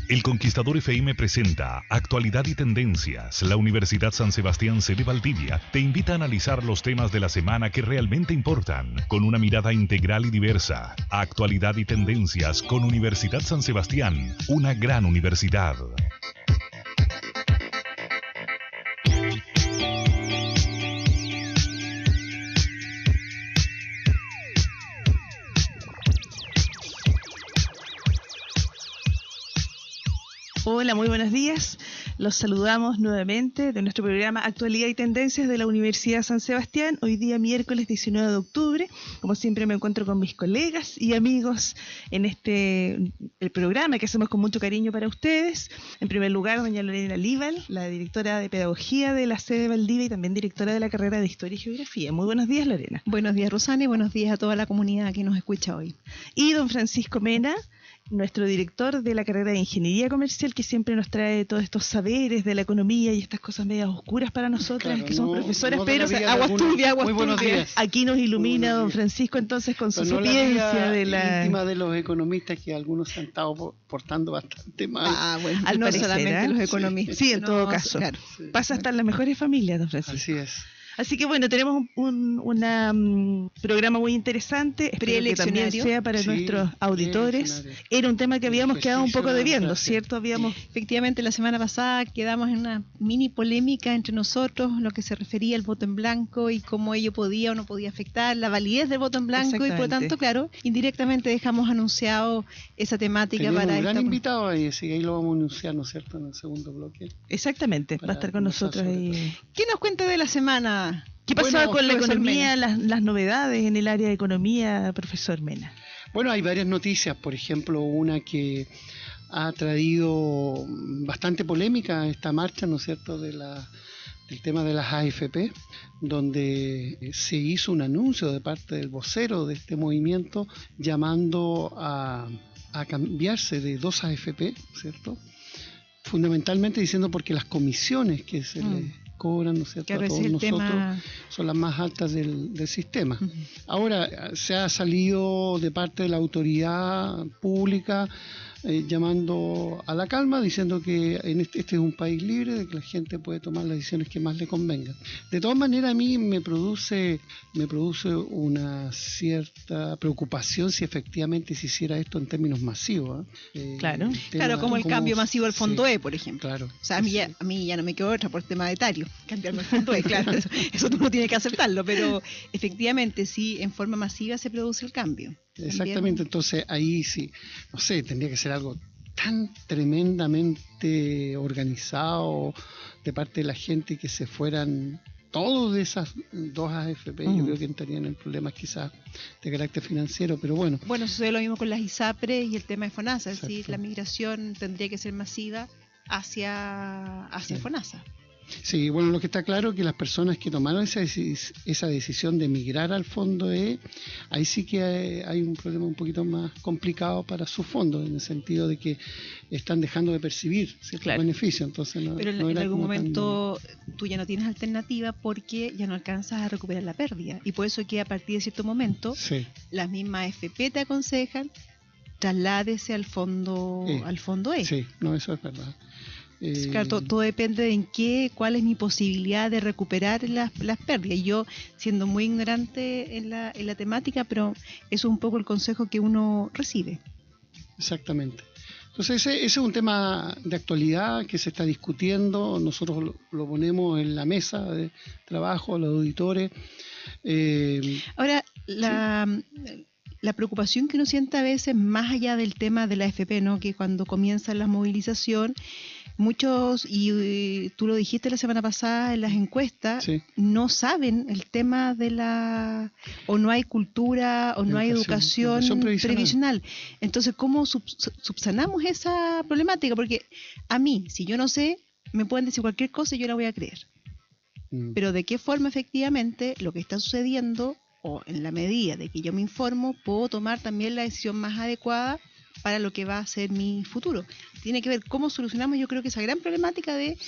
El Conquistador FM presenta Actualidad y Tendencias. La Universidad San Sebastián sede Valdivia te invita a analizar los temas de la semana que realmente importan, con una mirada integral y diversa. Actualidad y Tendencias con Universidad San Sebastián, una gran universidad. Hola, muy buenos días. Los saludamos nuevamente de nuestro programa Actualidad y Tendencias de la Universidad San Sebastián. Hoy día miércoles 19 de octubre. Como siempre me encuentro con mis colegas y amigos en el programa que hacemos con mucho cariño para ustedes. En primer lugar, doña Lorena Líbal, la directora de Pedagogía de la sede Valdivia y también directora de la carrera de Historia y Geografía. Muy buenos días, Lorena. Buenos días, Rosana, y buenos días a toda la comunidad que nos escucha hoy. Y don Francisco Mena, nuestro director de la carrera de Ingeniería Comercial, que siempre nos trae todos estos saberes de la economía y estas cosas medias oscuras para nosotras, claro, que somos profesores, pero aguas turbias. Aquí nos ilumina don Francisco entonces con su sapiencia de la íntima de los economistas, que algunos se han estado portando bastante mal. Bueno, al no parecer, solamente los economistas. Sí, en todo caso. Claro. Sí. Pasa hasta en las mejores familias, don Francisco. Así es. Así que bueno, tenemos un programa muy interesante, espero que también sea para nuestros auditores. Era un tema que habíamos quedado un poco debiendo, ¿cierto? Efectivamente, la semana pasada quedamos en una mini polémica entre nosotros, lo que se refería al voto en blanco y cómo ello podía o no podía afectar la validez del voto en blanco, y por lo tanto, claro, indirectamente dejamos anunciado esa temática. Teníamos para un gran invitado ahí, así que ahí lo vamos a anunciar, ¿no es cierto?, en el segundo bloque. Exactamente, va a estar con nosotros ahí. ¿Qué nos cuenta de la semana? ¿Qué pasaba con la economía, las novedades en el área de economía, profesor Mena? Bueno, hay varias noticias, por ejemplo, una que ha traído bastante polémica esta marcha, ¿no es cierto?, del tema de las AFP, donde se hizo un anuncio de parte del vocero de este movimiento llamando a cambiarse de 2 AFP, ¿cierto?, fundamentalmente diciendo porque las comisiones que se le cobran, ¿no es cierto?, claro, a todos nosotros son las más altas del sistema. Ahora se ha salido de parte de la autoridad pública llamando a la calma, diciendo que este es un país libre, de que la gente puede tomar las decisiones que más le convengan. De todas maneras, a mí me produce una cierta preocupación si efectivamente se hiciera esto en términos masivos. Claro, como el cambio masivo del Fondo E, por ejemplo. Claro. O sea, a mí ya no me quedó otra por tema etario, cambiarme el Fondo E, claro, eso tú no tienes que aceptarlo, pero efectivamente sí, en forma masiva se produce el cambio. Exactamente, entonces ahí sí, no sé, tendría que ser algo tan tremendamente organizado de parte de la gente que se fueran todos de esas 2 AFP. Yo creo que entrarían en problemas quizás de carácter financiero, pero bueno. Bueno, sucede lo mismo con las ISAPRE y el tema de FONASA, es decir, la migración tendría que ser masiva hacia FONASA. Sí, bueno, lo que está claro es que las personas que tomaron esa decisión de migrar al fondo E, ahí sí que hay un problema un poquito más complicado para sus fondos, en el sentido de que están dejando de percibir ciertos beneficios. Entonces pero en algún momento tú ya no tienes alternativa porque ya no alcanzas a recuperar la pérdida, y por eso que a partir de cierto momento las mismas FP te aconsejan trasládese al fondo E. Sí, no, eso es verdad. Claro, todo depende de cuál es mi posibilidad de recuperar las pérdidas. Y yo, siendo muy ignorante en la temática, pero eso es un poco el consejo que uno recibe. Exactamente. Entonces ese es un tema de actualidad que se está discutiendo. Nosotros lo ponemos en la mesa de trabajo, los auditores. Ahora, la preocupación que uno siente a veces, más allá del tema de la AFP, ¿no?, que cuando comienza la movilización, muchos, y tú lo dijiste la semana pasada en las encuestas, no saben el tema o no hay cultura, o no hay educación previsional. Entonces, ¿cómo subsanamos esa problemática? Porque a mí, si yo no sé, me pueden decir cualquier cosa y yo la voy a creer. Pero ¿de qué forma efectivamente lo que está sucediendo, o en la medida de que yo me informo, puedo tomar también la decisión más adecuada para lo que va a ser mi futuro. Tiene que ver cómo solucionamos, yo creo que esa gran problemática de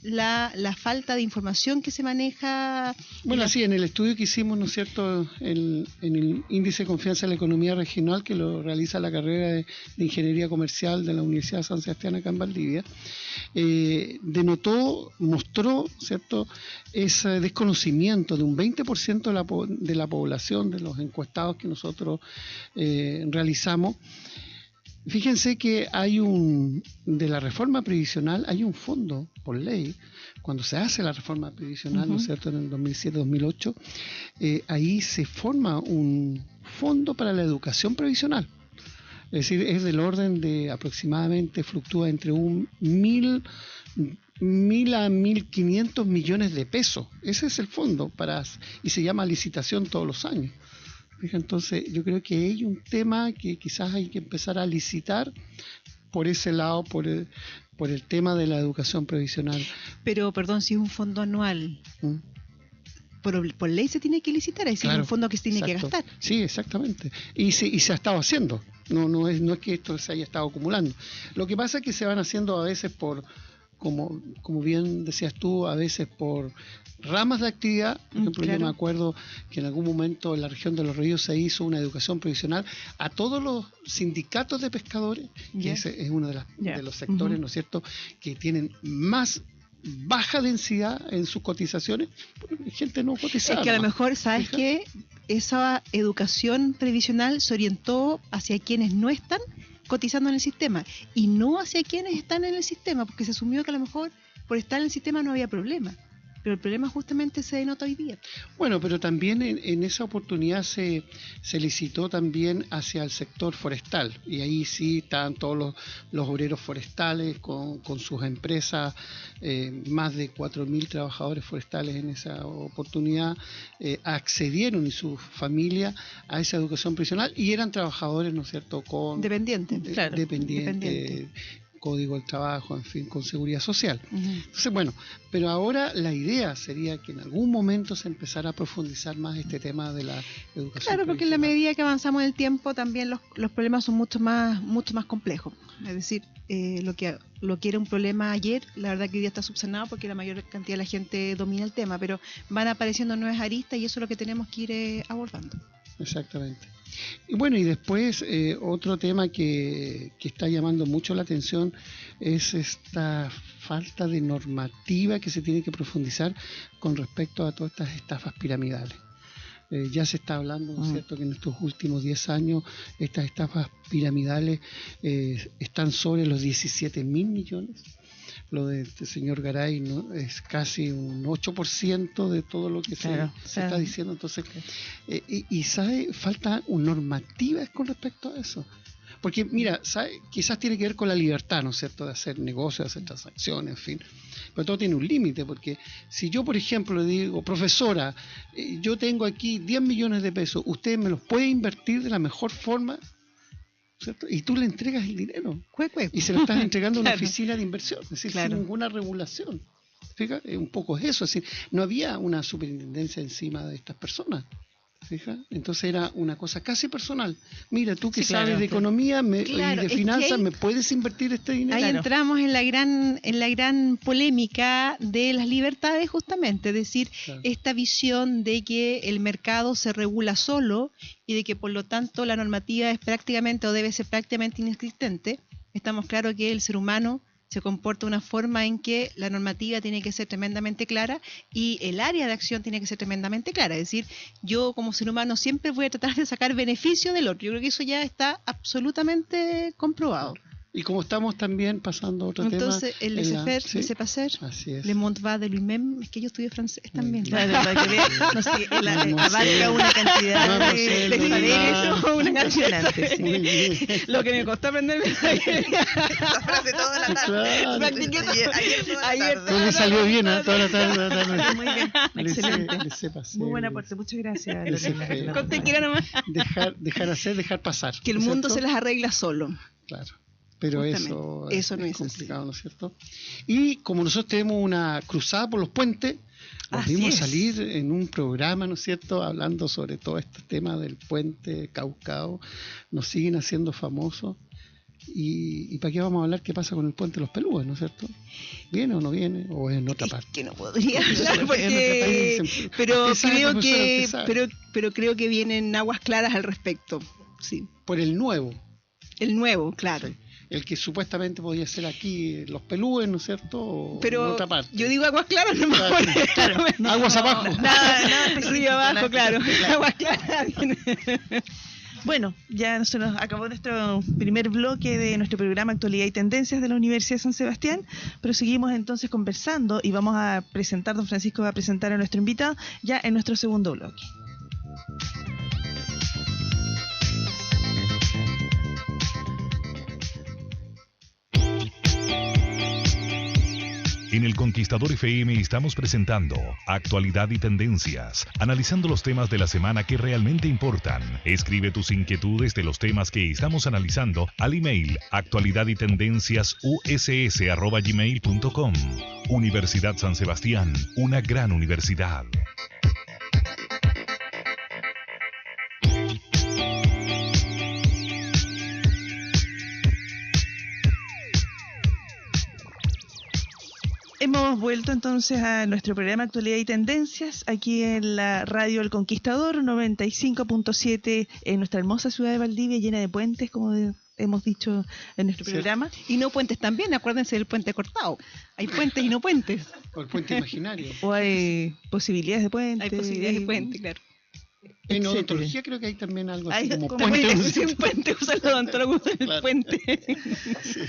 la falta de información que se maneja. Bueno, sí, en el estudio que hicimos, ¿no es cierto?, en el índice de confianza de la economía regional, que lo realiza la carrera de Ingeniería Comercial de la Universidad de San Sebastián acá en Valdivia, mostró, ¿cierto?, ese desconocimiento de un 20% de la población, de los encuestados que nosotros realizamos. Fíjense que de la reforma previsional hay un fondo por ley. Cuando se hace la reforma previsional, ¿no es cierto?, en el 2007-2008, ahí se forma un fondo para la educación previsional. Es decir, es del orden de aproximadamente, fluctúa entre 1.000 a 1.500 millones de pesos. Ese es el fondo y se llama licitación todos los años. Entonces, yo creo que hay un tema que quizás hay que empezar a licitar por ese lado, por el tema de la educación previsional. Pero, perdón, si es un fondo anual, por ley se tiene que licitar, es decir, un fondo que se tiene que gastar. Sí, exactamente. Y se ha estado haciendo. No es que esto se haya estado acumulando. Lo que pasa es que se van haciendo a veces como bien decías tú, a veces por ramas de actividad. Por ejemplo, yo me acuerdo que en algún momento en la región de Los Ríos se hizo una educación previsional a todos los sindicatos de pescadores, que ese es uno de los sectores, ¿no es cierto?, que tienen más baja densidad en sus cotizaciones, porque gente no cotizaba. Es que a lo mejor, ¿sabes qué? Esa educación previsional se orientó hacia quienes no están cotizando en el sistema y no hacia quienes están en el sistema, porque se asumió que a lo mejor por estar en el sistema no había problema. Pero el problema justamente se denota hoy día. Bueno, pero también en esa oportunidad se licitó también hacia el sector forestal, y ahí sí estaban todos los obreros forestales con sus empresas, más de 4.000 trabajadores forestales en esa oportunidad accedieron y sus familias a esa educación previsional y eran trabajadores, ¿no es cierto?, con dependiente. Código del Trabajo, en fin, con seguridad social. Entonces, bueno, pero ahora la idea sería que en algún momento se empezara a profundizar más este tema de la educación. Claro, porque en la medida que avanzamos en el tiempo también los problemas son mucho más complejos. Es decir, lo que era un problema ayer, la verdad que hoy día está subsanado porque la mayor cantidad de la gente domina el tema, pero van apareciendo nuevas aristas y eso es lo que tenemos que ir abordando. Exactamente. Y bueno, y después otro tema que está llamando mucho la atención es esta falta de normativa que se tiene que profundizar con respecto a todas estas estafas piramidales. Ya se está hablando, ¿no es cierto?, que en estos últimos 10 años estas estafas piramidales están sobre los 17.000 millones. Lo de este señor Garay, ¿no?, es casi un 8% de todo lo que se está diciendo. Entonces, ¿sabe? Falta una normativa con respecto a eso. Porque, mira, ¿sabe? Quizás tiene que ver con la libertad, ¿no es cierto?, de hacer negocios, de hacer transacciones, en fin. Pero todo tiene un límite, porque si yo, por ejemplo, le digo, profesora, yo tengo aquí 10 millones de pesos, usted me los puede invertir de la mejor forma, ¿cierto? Y tú le entregas el dinero y se lo estás entregando a una oficina de inversión, es decir, sin ninguna regulación. Fíjate, un poco es eso, es decir, no había una superintendencia encima de estas personas. ¿Fija? Entonces era una cosa casi personal. Mira, tú que sabes de economía y de finanzas, ¿me puedes invertir este dinero? Ahí entramos en la gran polémica de las libertades, justamente, es decir, esta visión de que el mercado se regula solo y de que por lo tanto la normativa es prácticamente o debe ser prácticamente inexistente. Estamos claros que el ser humano se comporta de una forma en que la normativa tiene que ser tremendamente clara y el área de acción tiene que ser tremendamente clara. Es decir, yo como ser humano siempre voy a tratar de sacar beneficio del otro. Yo creo que eso ya está absolutamente comprobado. Y como estamos también pasando a otro tema... Entonces, el laissez-faire, laissez-passer, le monde va de lui-même, es que yo estudié francés también. Claro, no sé, abarca una cantidad de saberes impresionante. Lo que me costó aprenderme esa frase toda la tarde. Practiqué ayer me salió bien, toda la tarde. Muy bien, excelente. Muy buen aporte, muchas gracias, Lorena. Conté que era nomás. Dejar hacer, dejar pasar. Que el mundo se las arregla solo. Claro. Pero eso no es complicado, ¿no es cierto? Y como nosotros tenemos una cruzada por los puentes, volvimos a salir en un programa, ¿no es cierto?, hablando sobre todo este tema del puente Caucao. Nos siguen haciendo famosos. ¿Y para qué vamos a hablar qué pasa con el puente de los Pelúes, ¿no es cierto? ¿Viene o no viene? ¿O es en otra parte? Que no podría hablar porque... Pero creo que vienen aguas claras al respecto. Sí. Por el nuevo. El nuevo, claro. Sí. El que supuestamente podía ser aquí los Pelúes, ¿no es cierto? Pero en otra parte. Yo digo aguas claras, no me claro. Aguas abajo. Nada, río abajo, claro. Aguas claras. Bueno, ya se nos acabó nuestro primer bloque de nuestro programa Actualidad y Tendencias de la Universidad de San Sebastián, pero seguimos entonces conversando y vamos a presentar, don Francisco va a presentar a nuestro invitado ya en nuestro segundo bloque. En El Conquistador FM estamos presentando Actualidad y Tendencias, analizando los temas de la semana que realmente importan. Escribe tus inquietudes de los temas que estamos analizando al email actualidad-y-tendencias@gmail.com. Universidad San Sebastián, una gran universidad. Hemos vuelto entonces a nuestro programa Actualidad y Tendencias, aquí en la radio El Conquistador 95.7 en nuestra hermosa ciudad de Valdivia, llena de puentes, como hemos dicho en nuestro programa. Y no puentes también, acuérdense del puente cortado. Hay puentes y no puentes. O el puente imaginario. O hay posibilidades de puente. Hay posibilidades de puente, claro. En odontología creo que hay también algo así como puente. Un puente, usa el odontólogo del puente. Sí.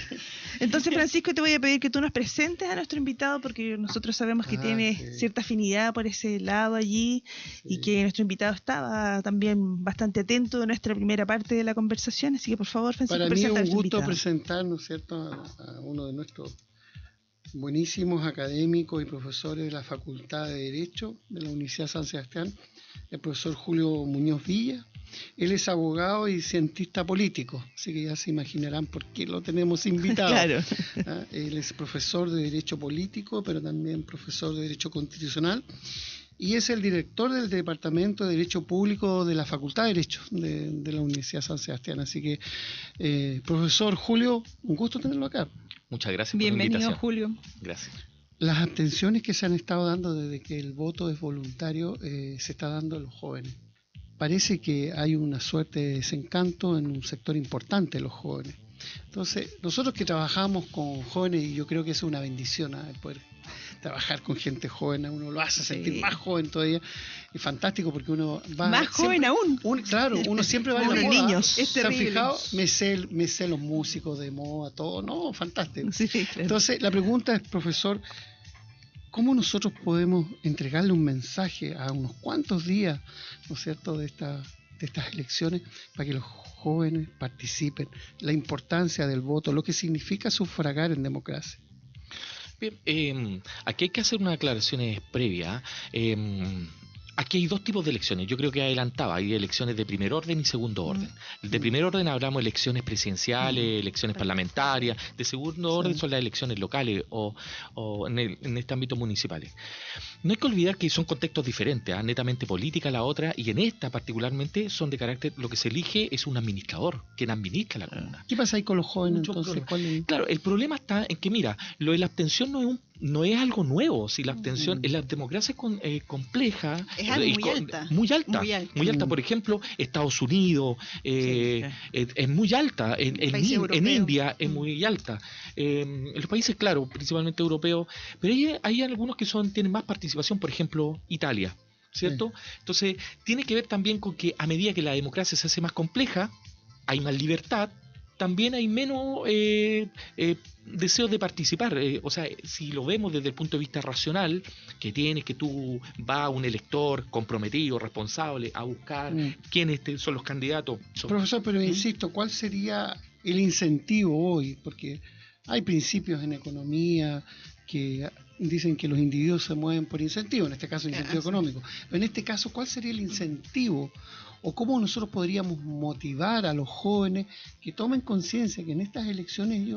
Entonces, Francisco, te voy a pedir que tú nos presentes a nuestro invitado, porque nosotros sabemos que tienes cierta afinidad por ese lado allí, y que nuestro invitado estaba también bastante atento de nuestra primera parte de la conversación, así que por favor, Francisco, para mí es un gusto invitado. presentar, ¿no es cierto?, a uno de nuestros buenísimos académicos y profesores de la Facultad de Derecho de la Universidad de San Sebastián, el profesor Julio Muñoz Villa. Él es abogado y cientista político, así que ya se imaginarán por qué lo tenemos invitado. Claro. Él es profesor de Derecho Político, pero también profesor de Derecho Constitucional, y es el director del Departamento de Derecho Público de la Facultad de Derecho de la Universidad de San Sebastián. Así que, profesor Julio, un gusto tenerlo acá. Muchas gracias por la invitación. Bienvenido, Julio. Gracias. Las abstenciones que se han estado dando desde que el voto es voluntario se está dando a los jóvenes. Parece que hay una suerte de desencanto en un sector importante de los jóvenes. Entonces, nosotros que trabajamos con jóvenes, y yo creo que es una bendición el poder trabajar con gente joven, uno lo hace sentir más joven todavía, es fantástico porque uno va... Más joven aún. Claro, uno siempre va a la moda. Niños. ¿Se han fijado? Me sé los músicos de moda, todo, no, fantástico. Sí, claro. Entonces, la pregunta es, profesor, ¿cómo nosotros podemos entregarle un mensaje a unos cuantos días, ¿no es cierto?, de estas elecciones para que los jóvenes participen, la importancia del voto, lo que significa sufragar en democracia? Bien, aquí hay que hacer unas aclaraciones previas. Aquí hay dos tipos de elecciones. Yo creo que adelantaba. Hay elecciones de primer orden y segundo orden. De primer orden hablamos de elecciones presidenciales, elecciones parlamentarias. De segundo orden son las elecciones locales o en este ámbito municipales. No hay que olvidar que son contextos diferentes, netamente política la otra, y en esta particularmente son de carácter, lo que se elige es un administrador, quien administra la comuna. ¿Qué pasa ahí con los jóvenes entonces? Claro, el problema está en que, mira, lo de la abstención no es algo nuevo. Si la abstención en la democracia es compleja, es algo muy alta. Por ejemplo, Estados Unidos es muy alta, en India es muy alta, en los países, claro, principalmente europeos, pero hay algunos que tienen más participación, por ejemplo, Italia, ¿cierto? Entonces, tiene que ver también con que a medida que la democracia se hace más compleja, hay más libertad, también hay menos deseos de participar. O sea, si lo vemos desde el punto de vista racional, que tú vas a un elector comprometido, responsable, a buscar quiénes son los candidatos. Profesor, pero insisto, ¿cuál sería el incentivo hoy? Porque hay principios en economía que dicen que los individuos se mueven por incentivo, en este caso incentivo económico. Pero en este caso, ¿cuál sería el incentivo? ¿O cómo nosotros podríamos motivar a los jóvenes que tomen conciencia que en estas elecciones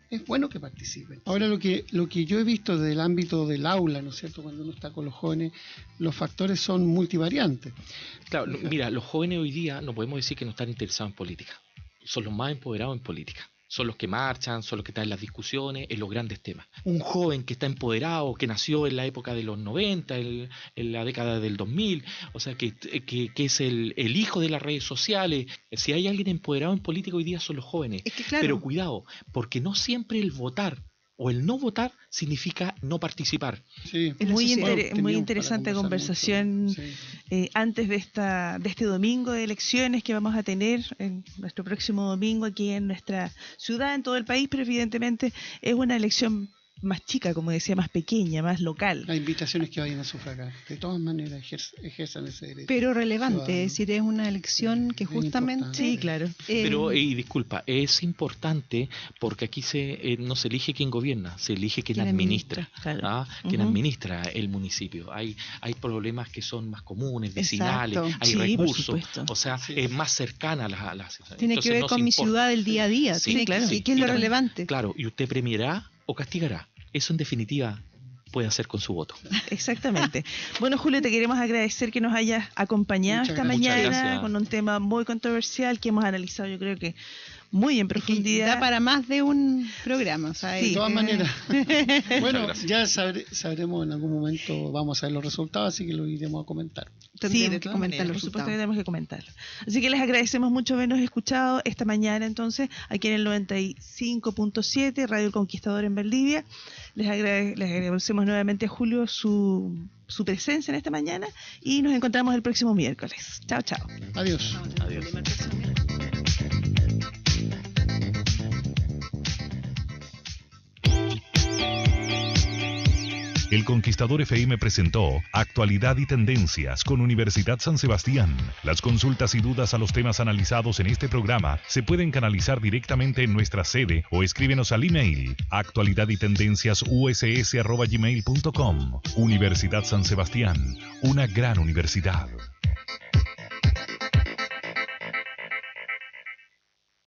es bueno que participen? Ahora, lo que yo he visto desde el ámbito del aula, ¿no es cierto?, cuando uno está con los jóvenes, los factores son multivariantes. Claro, mira, los jóvenes hoy día no podemos decir que no están interesados en política. Son los más empoderados en política. son los que marchan, son los que están en las discusiones, en los grandes temas. Un joven que está empoderado, que nació en la época de los 90, en la década del 2000, o sea, que es el hijo de las redes sociales. Si hay alguien empoderado en política hoy día son los jóvenes. Es que claro. Pero cuidado, porque no siempre el votar o el no votar significa no participar. Sí. Es muy interesante conversación antes de este domingo de elecciones que vamos a tener en nuestro próximo domingo aquí en nuestra ciudad, en todo el país, pero evidentemente es una elección más chica, como decía, más pequeña, más local. Las invitaciones que vayan a sufragar, de todas maneras ejerzan ese derecho. Pero relevante, es decir, es una elección que justamente... Sí, claro. Pero, disculpa, es importante porque aquí no se elige quien gobierna, se elige quien administra. Claro. Quien administra el municipio. Hay problemas que son más comunes, vecinales, hay recursos, o sea, es más cercana a las... Tiene Entonces, que ver con mi ciudad del día a día, claro. ¿Y qué es lo relevante? Claro, y usted premiará o castigará. Eso en definitiva puede hacer con su voto. Exactamente. Bueno, Julio, te queremos agradecer que nos hayas acompañado esta mañana con un tema muy controversial que hemos analizado, yo creo que muy en profundidad. Da para más de un programa. O sea, de todas maneras. Bueno, ya sabremos en algún momento, vamos a ver los resultados, así que lo iremos a comentar. Sí, por supuesto que tenemos que comentarlo. Así que les agradecemos mucho habernos escuchado esta mañana entonces aquí en el 95.7 Radio El Conquistador en Valdivia. Les agradecemos nuevamente a Julio su presencia en esta mañana y nos encontramos el próximo miércoles. Chao, chao. Adiós. Adiós. El Conquistador FM presentó Actualidad y Tendencias con Universidad San Sebastián. Las consultas y dudas a los temas analizados en este programa se pueden canalizar directamente en nuestra sede o escríbenos al email actualidadytendenciasuss@gmail.com. Universidad San Sebastián, una gran universidad.